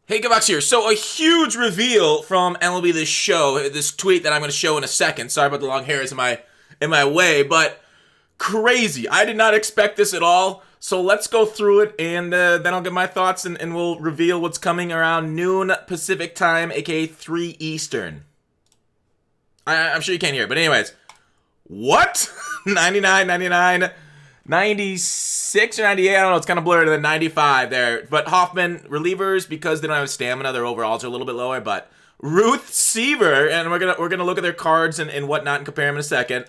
Hey, Gavax here. So, a huge reveal from MLB The Show. This tweet that I'm going to show in a second. Sorry about the long hairs in my way, but crazy. I did not expect this at all. So let's go through it, and then I'll get my thoughts, and we'll reveal what's coming around noon Pacific time, aka 3 Eastern. I'm sure you can't hear it, but anyways, what? 99, 99, 96 or 98, I don't know, it's kind of blurred, and then 95 there. But Hoffman, relievers, because they don't have stamina, their overalls are a little bit lower, but Ruth, siever, and we're gonna look at their cards and whatnot and compare them in a second.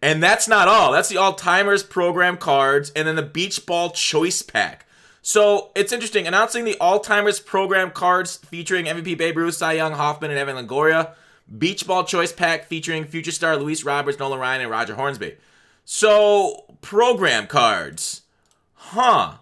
And that's not all. That's the all-timers program cards, and then the beach ball choice pack. So it's interesting, announcing the all-timers program cards featuring MVP Babe Ruth, Cy Young, Hoffman, and Evan Longoria. Beach ball choice pack featuring future star Luis Roberts, Nolan Ryan, and Roger Hornsby. So, program cards. Huh.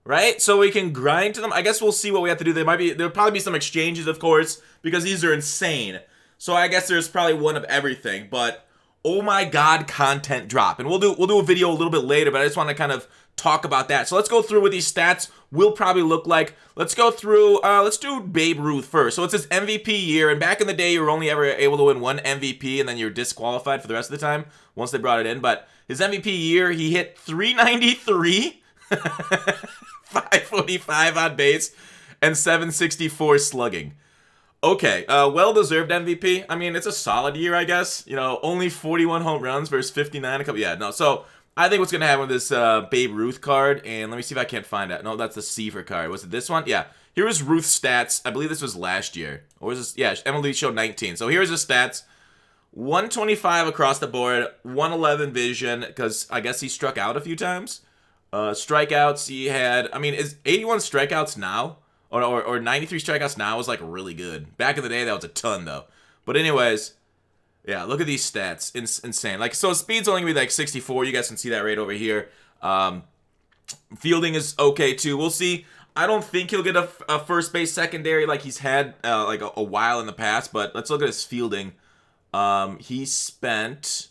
Right? So we can grind to them. I guess we'll see what we have to do. There'll probably be some exchanges, of course, because these are insane. So I guess there's probably one of everything, but oh my god, content drop. And we'll do a video a little bit later, but I just want to kind of talk about that. So let's go through what these stats will probably look like. Let's go through, let's do Babe Ruth first. So it's his MVP year, and back in the day, you were only ever able to win one MVP, and then you're disqualified for the rest of the time once they brought it in. But his MVP year, he hit 393, 545 on base, and 764 slugging. Okay, well-deserved MVP. I mean, it's a solid year, I guess. You know, only 41 home runs versus 59 a couple. Yeah, no. So I think what's gonna happen with this Babe Ruth card, and let me see if I can't find it. No, that's the siever card. Was it this one? Yeah. Here is Ruth's stats. I believe this was last year, or was this? Yeah, MLB showed 19. So here's his stats: 125 across the board, 111 vision, because I guess he struck out a few times. Strikeouts he had. I mean, is 81 strikeouts now? Or 93 strikeouts now is like really good. Back in the day, that was a ton though. But anyways, yeah, look at these stats. Insane. Like, so speed's only gonna be like 64. You guys can see that right over here. Fielding is okay too. We'll see. I don't think he'll get a first base secondary like he's had like a while in the past. But let's look at his fielding. He spent.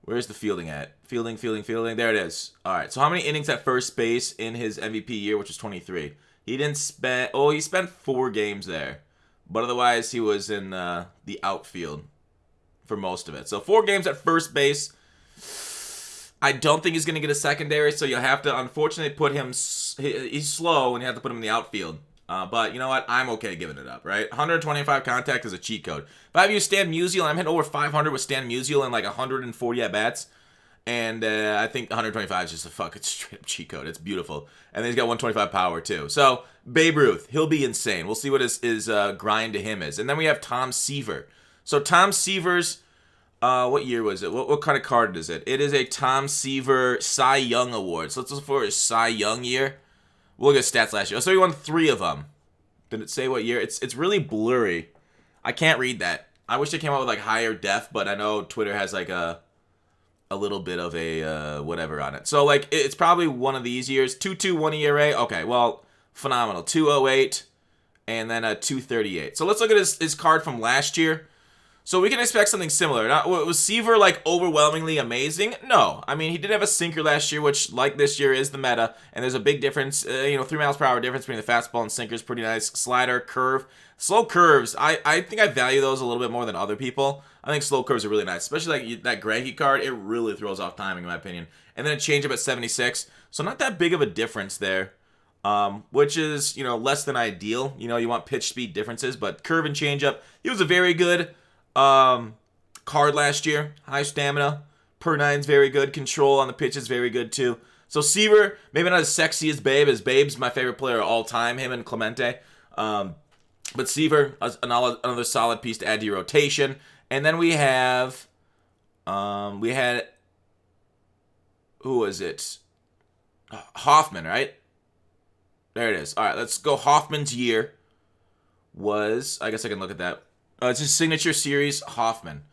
Where's the fielding at? Fielding. There it is. All right. So how many innings at first base in his MVP year, which was 23? He didn't spend. Oh, he spent 4 games there, but otherwise he was in the outfield for most of it. So 4 games at first base. I don't think he's going to get a secondary, so you'll have to unfortunately put him. He's slow, and you have to put him in the outfield. But you know what? I'm okay giving it up, right? 125 contact is a cheat code. If I have used Stan Musial, I'm hitting over 500 with Stan Musial and like 140 at bats. And I think 125 is just a fucking straight up cheat code. It's beautiful. And then he's got 125 power too. So Babe Ruth, he'll be insane. We'll see what his grind to him is. And then we have Tom Seaver. So Tom Seaver's, what year was it? What kind of card is it? It is a Tom Seaver Cy Young Award. So let's look for his Cy Young year. We'll look at stats last year. So he won 3 of them. Did it say what year? It's really blurry. I can't read that. I wish they came out with like higher def, but I know Twitter has like a little bit of a whatever on it. So like it's probably one of these years. 2.21 ERA. Okay, well, phenomenal. 2.08 and then a 2.38. So let's look at his card from last year. So we can expect something similar. Now, was Seaver like overwhelmingly amazing? No. I mean, he did have a sinker last year, which like this year is the meta, and there's a big difference. 3 miles per hour difference between the fastball and sinker is pretty nice. Slider, curve, slow curves. I think I value those a little bit more than other people. I think slow curves are really nice, especially like that Greggy card. It really throws off timing, in my opinion. And then a changeup at 76, so not that big of a difference there. Which is less than ideal. You want pitch speed differences, but curve and changeup. He was a very good card last year. High stamina. Per 9's very good. Control on the pitch is very good too. So Seaver, maybe not as sexy as Babe. As Babe's my favorite player of all time. Him and Clemente. But Seaver, another solid piece to add to your rotation. And then we had who was it? Hoffman, right? There it is. All right, let's go. Hoffman's year was, I guess I can look at that. It's his signature series, Hoffman.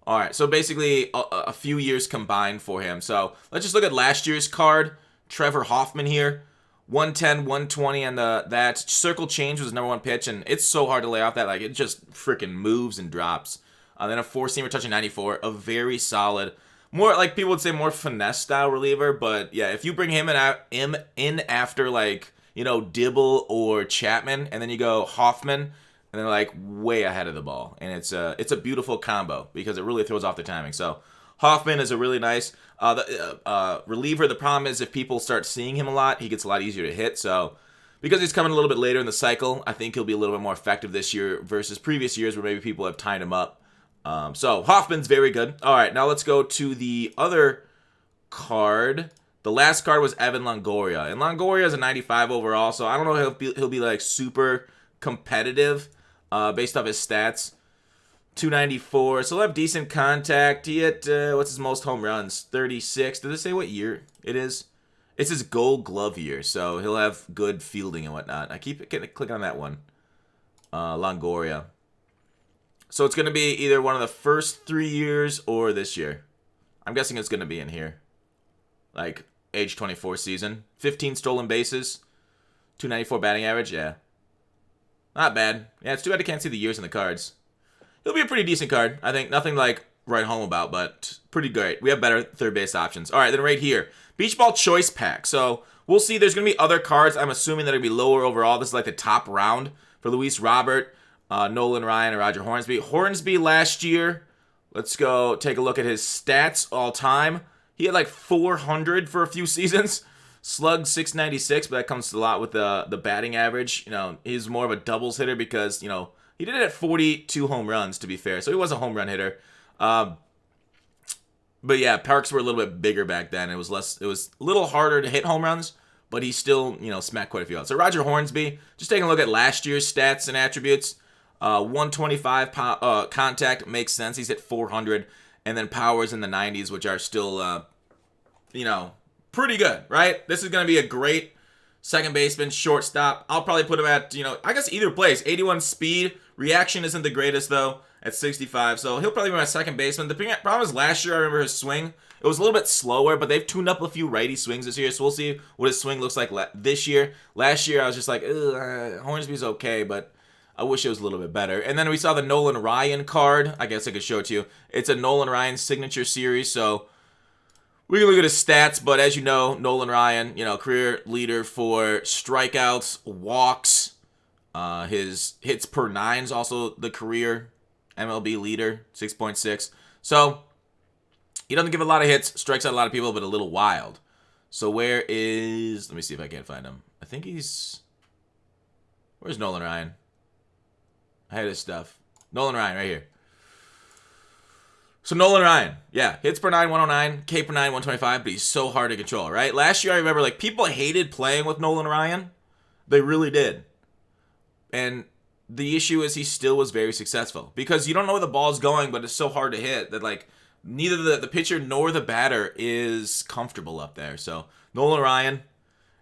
All right, so basically a few years combined for him. So let's just look at last year's card. Trevor Hoffman here. 110, 120, and that circle change was his number 1 pitch, and it's so hard to lay off that. Like, it just freaking moves and drops. Then a 4-seamer touching 94. A very solid, more like people would say more finesse style reliever, but yeah, if you bring him in after like Dibble or Chapman, and then you go Hoffman, and they're like way ahead of the ball, and it's a beautiful combo because it really throws off the timing. So Hoffman is a really nice reliever. The problem is if people start seeing him a lot, he gets a lot easier to hit. So because he's coming a little bit later in the cycle, I think he'll be a little bit more effective this year versus previous years where maybe people have tied him up. So Hoffman's very good. All right, now let's go to the other card. The last card was Evan Longoria, and Longoria is a 95 overall, so I don't know if he'll be like super competitive based off his stats. 294, so he'll have decent contact. He hit, what's his most home runs? 36. Did it say what year it is? It's his Gold Glove year, so he'll have good fielding and whatnot. I keep clicking on that one. Longoria. So it's going to be either one of the first 3 years or this year. I'm guessing it's going to be in here. Like, age 24 season. 15 stolen bases. 294 batting average, yeah. Not bad. Yeah, it's too bad I can't see the years in the cards. It'll be a pretty decent card. I think nothing like write home about, but pretty great. We have better third base options. All right, then right here. Beach Ball Choice Pack. So we'll see. There's going to be other cards. I'm assuming that are going to be lower overall. This is like the top round for Luis Robert, Nolan Ryan, and Roger Hornsby. Hornsby last year, let's go take a look at his stats all time. He had like 400 for a few seasons. Slug 696, but that comes a lot with the batting average. He's more of a doubles hitter because, he did it at 42 home runs, to be fair. So he was a home run hitter. But yeah, parks were a little bit bigger back then. It was a little harder to hit home runs, but he still, smacked quite a few out. So Roger Hornsby, just taking a look at last year's stats and attributes. 125 contact makes sense. He's hit 400. And then powers in the 90s, which are still, pretty good, right? This is going to be a great second baseman, shortstop. I'll probably put him at, I guess either place. 81 speed. Reaction isn't the greatest, though, at 65. So he'll probably be my second baseman. The problem is last year, I remember his swing. It was a little bit slower, but they've tuned up a few righty swings this year. So we'll see what his swing looks like this year. Last year, I was just like, Hornsby's okay, but I wish it was a little bit better. And then we saw the Nolan Ryan card. I guess I could show it to you. It's a Nolan Ryan signature series, so we can look at his stats, but as you know, Nolan Ryan, career leader for strikeouts, walks. His hits per nine is also the career MLB leader, 6.6. So he doesn't give a lot of hits, strikes out a lot of people, but a little wild. So let me see if I can't find him. I think where's Nolan Ryan? I had his stuff. Nolan Ryan right here. So Nolan Ryan, yeah, hits per 9, 109, K per 9, 125, but he's so hard to control, right? Last year, I remember, people hated playing with Nolan Ryan. They really did. And the issue is he still was very successful because you don't know where the ball's going, but it's so hard to hit that, neither the pitcher nor the batter is comfortable up there. So Nolan Ryan,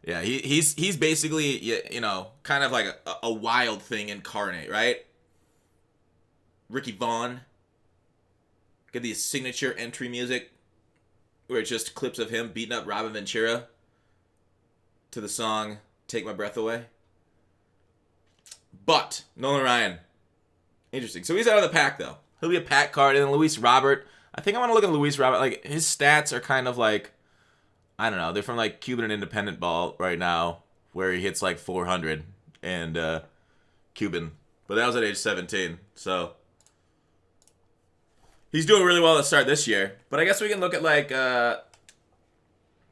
yeah, he's basically, kind of like a wild thing incarnate, right? Ricky Vaughn. Get the signature entry music where it's just clips of him beating up Robin Ventura to the song Take My Breath Away. But Nolan Ryan, interesting. So he's out of the pack, though. He'll be a pack card. And then Luis Robert. I think I want to look at Luis Robert. His stats are kind of I don't know. They're from Cuban and independent ball right now where he hits 400 and Cuban. But that was at age 17. So he's doing really well to start this year. But I guess we can look at,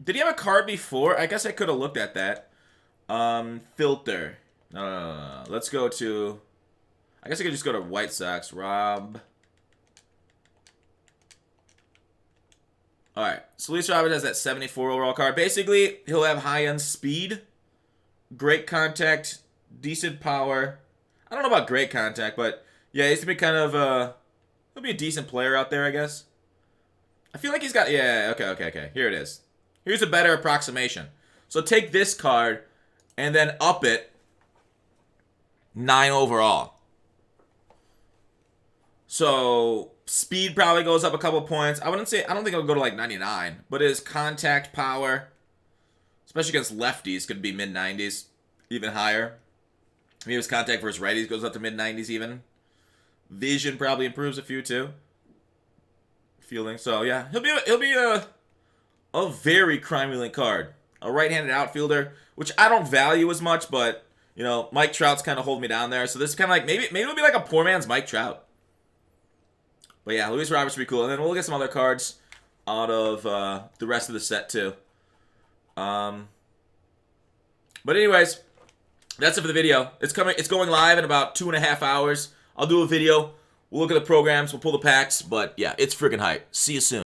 did he have a card before? I guess I could have looked at that. Filter. No. Let's go to... I guess I could just go to White Sox. Rob. Alright. So Luis Robert has that 74 overall card. Basically, he'll have high-end speed, great contact, decent power. I don't know about great contact, but yeah, he's going to be kind of... he'll be a decent player out there, I guess. I feel like he's got... Yeah, okay. Here it is. Here's a better approximation. So take this card and then up it 9 overall. So speed probably goes up a couple points. I don't think it'll go to 99, but his contact power, especially against lefties, could be mid-90s, even higher. Maybe his contact versus righties goes up to mid-90s even. Vision probably improves a few too. Fielding. So yeah, he'll be a very crime-wheeling card. A right-handed outfielder which I don't value as much, but, you know, Mike Trout's kind of holding me down there. So this is kind of like, maybe it'll be like a poor man's Mike Trout. But yeah, Luis Roberts would be cool. And then we'll get some other cards out of the rest of the set, too. But anyways, that's it for the video. It's going live in about 2.5 hours. I'll do a video. We'll look at the programs. We'll pull the packs. But yeah, it's freaking hype. See you soon.